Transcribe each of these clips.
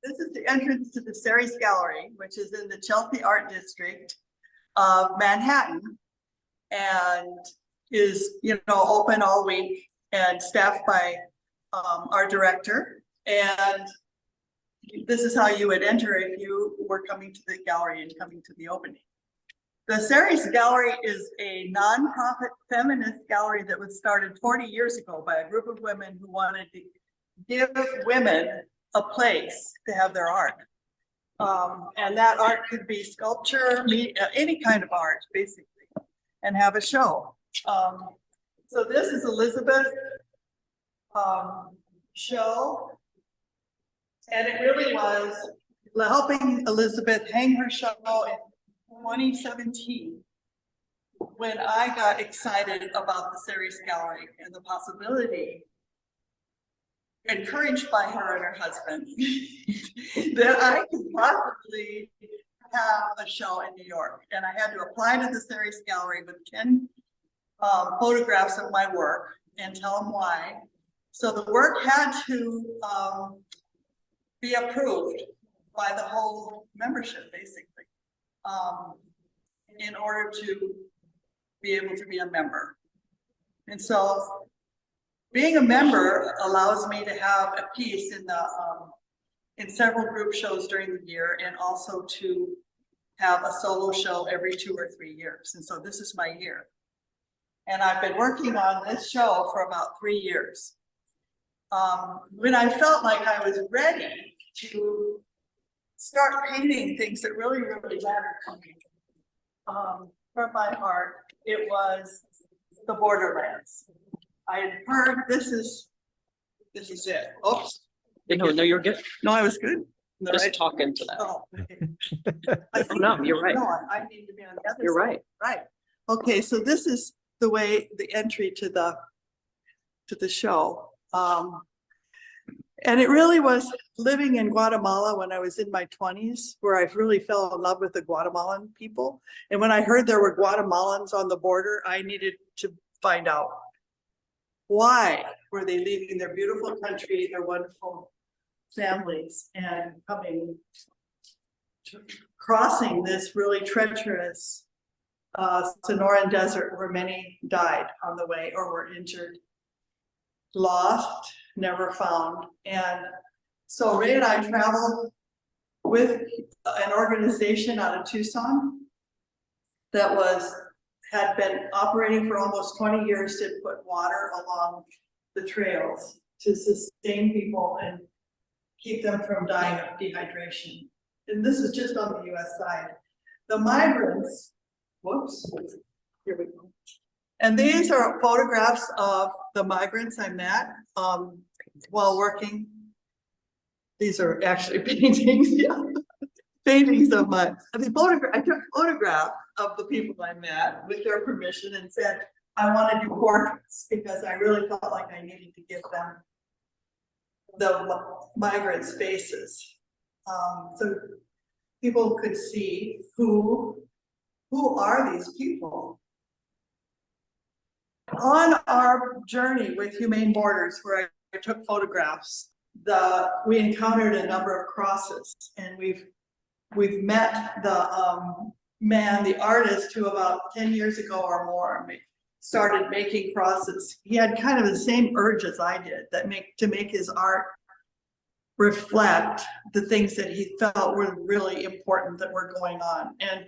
This is the entrance to the Ceres Gallery, which is in the Chelsea Art District of Manhattan, and is, open all week and staffed by our director. And this is how you would enter if you were coming to the gallery and coming to the opening. The Ceres Gallery is a nonprofit feminist gallery that was started 40 years ago by a group of women who wanted to give women a place to have their art. And that art could be sculpture, any kind of art, basically, and have a show. So this is Elizabeth's show. And it really was helping Elizabeth hang her show in 2017 when I got excited about the Ceres Gallery and the possibility, encouraged by her and her husband, that I could possibly have a show in New York. And I had to apply to the Ceres Gallery with 10 photographs of my work and tell them why. So the work had to be approved by the whole membership, basically, in order to be able to be a member. And so being a member allows me to have a piece in the in several group shows during the year, and also to have a solo show every 2 or 3 years. And so this is my year. And I've been working on this show for about 3 years. When I felt like I was ready to start painting things that really, really mattered to me from my heart, it was the Borderlands. I had heard this is it. Oops. No, you're good. No, I was good. Just right? talk into that. Oh, okay. Oh, no, you're right. No, I need to be on the other You're side. right. Right. Okay, so this is the entry to the show. And it really was living in Guatemala when I was in my 20s, where I really fell in love with the Guatemalan people. And when I heard there were Guatemalans on the border, I needed to find out why were they leaving their beautiful country, their wonderful families, and crossing this really treacherous Sonoran desert where many died on the way or were injured, lost, never found. And so Ray and I traveled with an organization out of Tucson that had been operating for almost 20 years to put water along the trails to sustain people and keep them from dying of dehydration. And this is just on the US side. The migrants, whoops, here we go. And these are photographs of the migrants I met while working. These are actually paintings, yeah. Paintings of I took photographs of the people I met with their permission and said, I want to do portraits because I really felt like I needed to give them the migrants' faces. So people could see who are these people. On our journey with Humane Borders, where I took photographs, we encountered a number of crosses, and we've met the artist who about 10 years ago or more started making crosses. He had kind of the same urge as I did, to make his art reflect the things that he felt were really important that were going on. And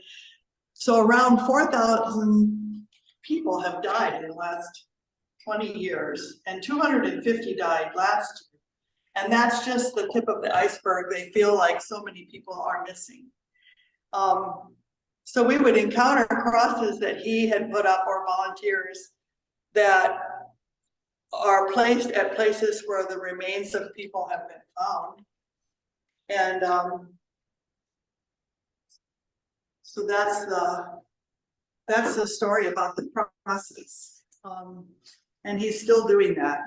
so around 4,000 people have died in the last 20 years, and 250 died last year. And that's just the tip of the iceberg. They feel like so many people are missing. So we would encounter crosses that he had put up, or volunteers that are placed at places where the remains of people have been found. And so that's the story about the crosses. And he's still doing that.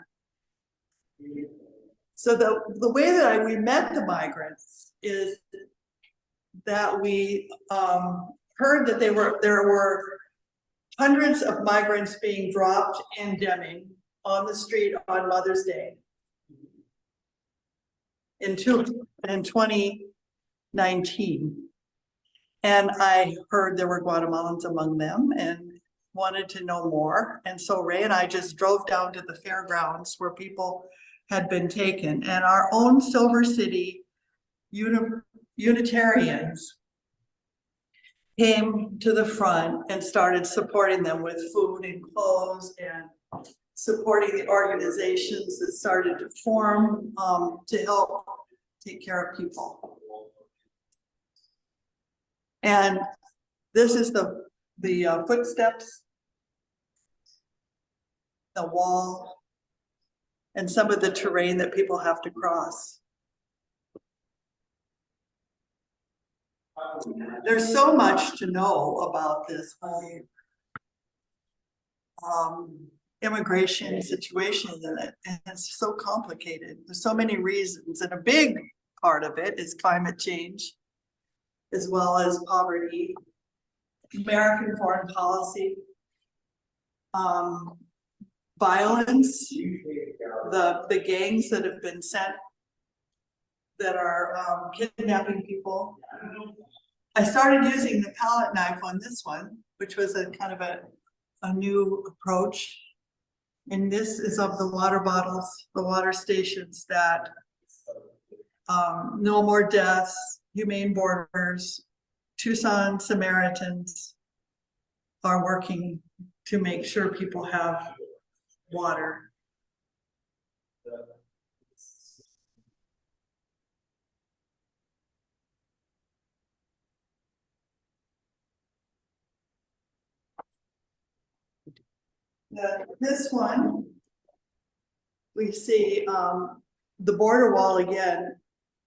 So the way that we met the migrants is that we heard that there were hundreds of migrants being dropped in Deming on the street on Mother's Day. in 2019. And I heard there were Guatemalans among them and wanted to know more. And so Ray and I just drove down to the fairgrounds where people had been taken, and our own Silver City Unitarians came to the front and started supporting them with food and clothes and supporting the organizations that started to form to help take care of people. And this is the footsteps, the wall, and some of the terrain that people have to cross. There's so much to know about this whole immigration situation, and it's so complicated. There's so many reasons, and a big part of it is climate change, as well as poverty, American foreign policy, violence, the gangs that have been sent that are kidnapping people. I started using the palette knife on this one, which was a kind of a new approach. And this is of the water bottles, the water stations that No More Deaths, Humane Borders, Tucson Samaritans are working to make sure people have water. This one, we see the border wall again.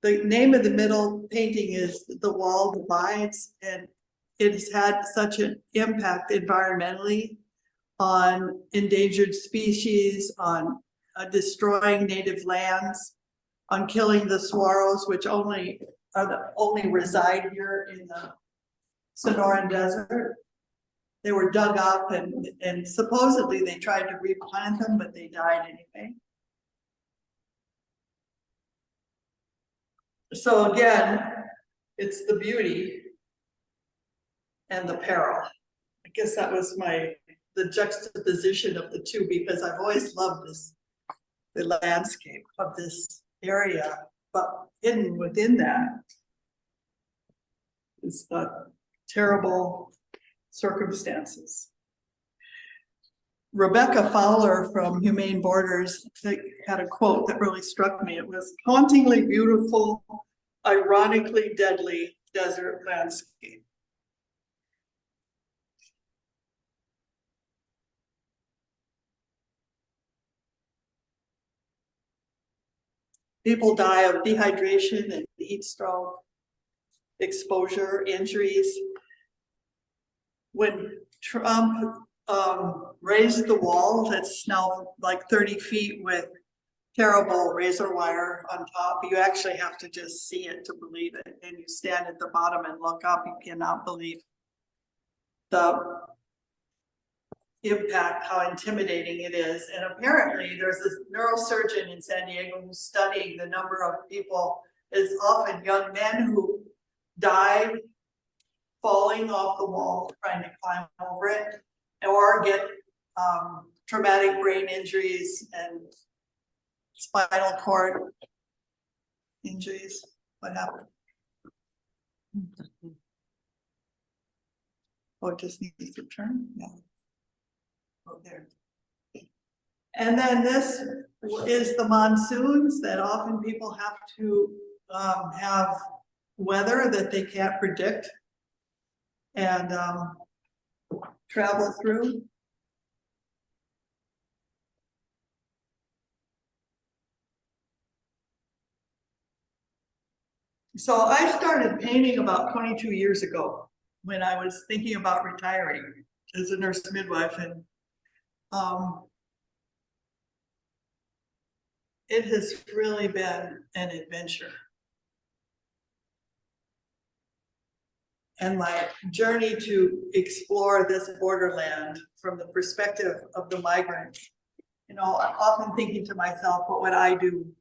The name of the middle painting is The Wall Divides, and it has had such an impact environmentally on endangered species, on destroying native lands, on killing the saguaros, which only reside here in the Sonoran Desert. They were dug up and supposedly they tried to replant them, but they died anyway. So again, it's the beauty and the peril. I guess that was the juxtaposition of the two, because I've always loved the landscape of this area, but hidden within that is the terrible circumstances. Rebecca Fowler from Humane Borders had a quote that really struck me. It was, "Hauntingly beautiful, ironically deadly desert landscape." People die of dehydration and heat stroke, exposure, injuries. When Trump raised the wall that's now like 30 feet with terrible razor wire on top, you actually have to just see it to believe it. And you stand at the bottom and look up, you cannot believe the impact, how intimidating it is. And apparently there's this neurosurgeon in San Diego who's studying the number of people, is often young men who died falling off the wall trying to climb over it, or get traumatic brain injuries and spinal cord injuries. What happened? Oh, it just needs to turn? Yeah. Oh, there. And then this is the monsoons that often people have to have weather that they can't predict and travel through. So I started painting about 22 years ago when I was thinking about retiring as a nurse midwife, and it has really been an adventure. And my journey to explore this borderland from the perspective of the migrant, you know, I'm often thinking to myself, what would I do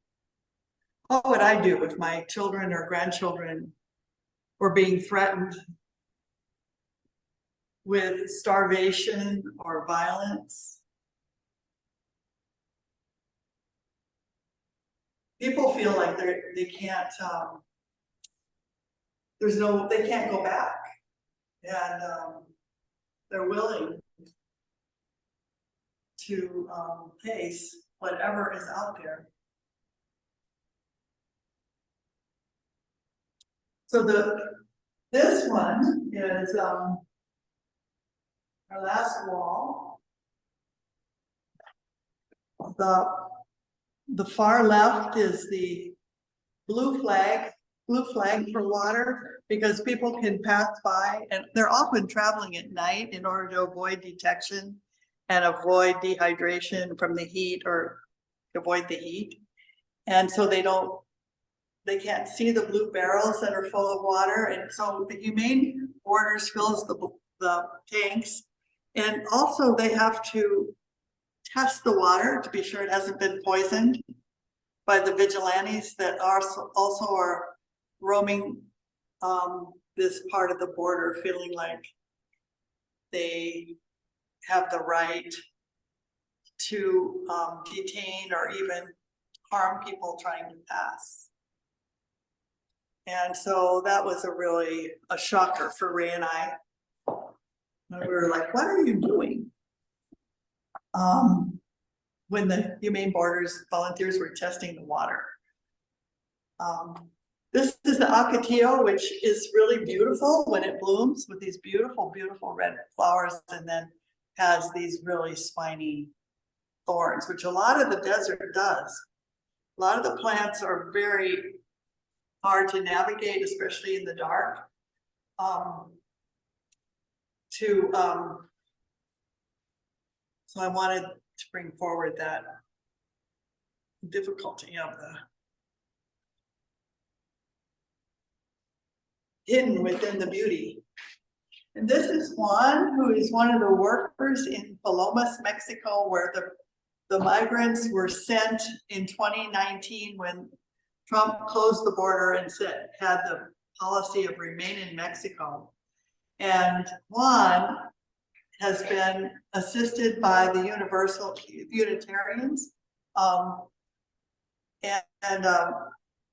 what would I do if my children or grandchildren were being threatened with starvation or violence? People feel like they can't, they can't go back, and they're willing to face whatever is out there. So this one is our last wall. The far left is the blue flag for water, because people can pass by, and they're often traveling at night in order to avoid detection and avoid dehydration from the heat, or avoid the heat. And so they can't see the blue barrels that are full of water. And so the Humane Borders fills the tanks. And also they have to test the water to be sure it hasn't been poisoned by the vigilantes that also are roaming this part of the border, feeling like they have the right to detain or even harm people trying to pass. And so that was a shocker for Ray and I. And we were like, what are you doing? When the Humane Borders volunteers were testing the water. This is the Acatillo, which is really beautiful when it blooms with these beautiful, beautiful red flowers, and then has these really spiny thorns, which a lot of the desert does. A lot of the plants are very hard to navigate, especially in the dark. So I wanted to bring forward that difficulty of the hidden within the beauty. And this is one who is one of the workers in Palomas, Mexico, where the migrants were sent in 2019 when Trump closed the border and had the policy of remain in Mexico. And Juan has been assisted by the Unitarians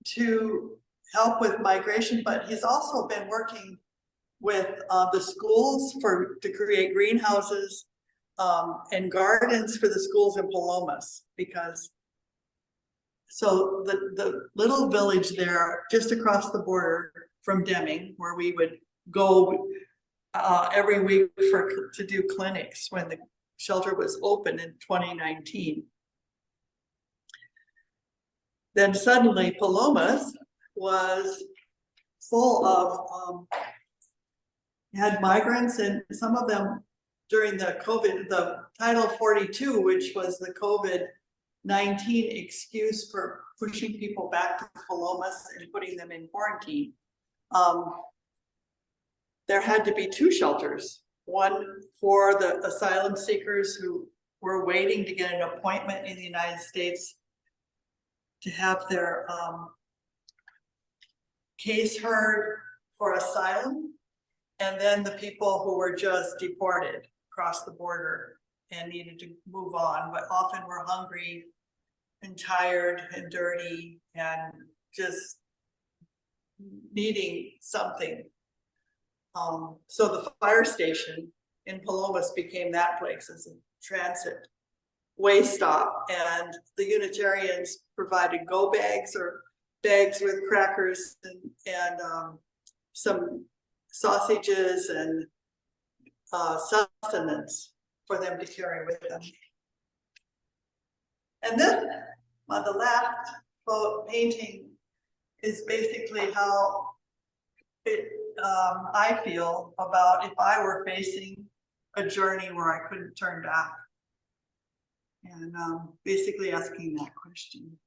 to help with migration, but he's also been working with the schools to create greenhouses and gardens for the schools in Palomas, because so the little village there just across the border from Deming, where we would go every week to do clinics when the shelter was open in 2019. Then suddenly Palomas was full of had migrants, and some of them during the Title 42, which was the COVID-19 excuse for pushing people back to Palomas and putting them in quarantine. There had to be two shelters, one for the asylum seekers who were waiting to get an appointment in the United States to have their case heard for asylum, and then the people who were just deported across the border and needed to move on, but often were hungry and tired and dirty and just needing something. So the fire station in Palomas became that place as a transit way stop, and the Unitarians provided go bags or bags with crackers and some sausages and sustenance for them to carry with them. And then on the left painting is basically how I feel about if I were facing a journey where I couldn't turn back, and basically asking that question.